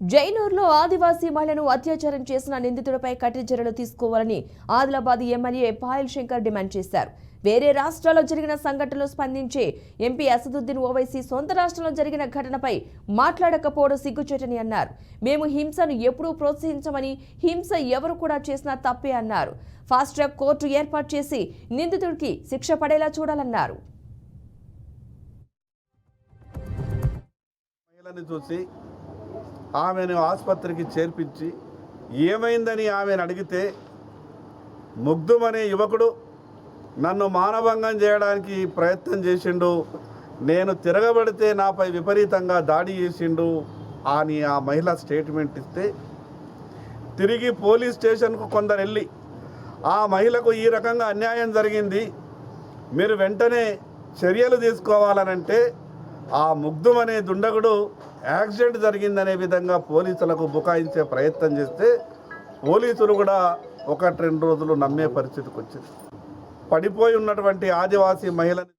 జైనూరులో ఆదివాసీ మహిళను అత్యాచారం చేసిన నిందితుడిపై కఠిన చర్యలు తీసుకోవాలని ఆదిలాబాద్ ఎమ్మెల్యే పాయల్ శంకర్ డిమాండ్ చేశారు. వేరే రాష్ట్రాల్లో జరిగిన సంఘటనలు స్పందించే ఎంపీ అసదుద్దీన్ ఓవైసీ సొంత రాష్ట్రంలో జరిగిన ఘటనపై మాట్లాడకపోవడం సిగ్గుచేటని అన్నారు. మేము హింసను ఎప్పుడూ ప్రోత్సహించమని, హింస ఎవరు కూడా చేసినా తప్పే అన్నారు. ఫాస్ట్ ట్రాక్ కోర్టు ఏర్పాటు చేసి నిందితుడికి శిక్ష పడేలా చూడాలన్నారు. ఆమెను ఆసుపత్రికి చేర్పించి ఏమైందని ఆమెను అడిగితే ముగ్ధుమ్ అనే యువకుడు నన్ను మానభంగం చేయడానికి ప్రయత్నం చేసిండు, నేను తిరగబడితే నాపై విపరీతంగా దాడి చేసిండు అని ఆ మహిళ స్టేట్మెంట్ ఇస్తే తిరిగి పోలీస్ స్టేషన్కు కొందరు వెళ్ళి ఆ మహిళకు ఈ రకంగా అన్యాయం జరిగింది, మీరు వెంటనే చర్యలు తీసుకోవాలనంటే ఆ ముగ్ధుమ్ అనే దుండగుడు యాక్సిడెంట్ జరిగిందనే విధంగా పోలీసులకు బుకాయించే ప్రయత్నం చేస్తే పోలీసులు కూడా 1-2 రోజులు నమ్మే పరిస్థితికి వచ్చింది. పడిపోయి ఉన్నటువంటి ఆదివాసీ మహిళని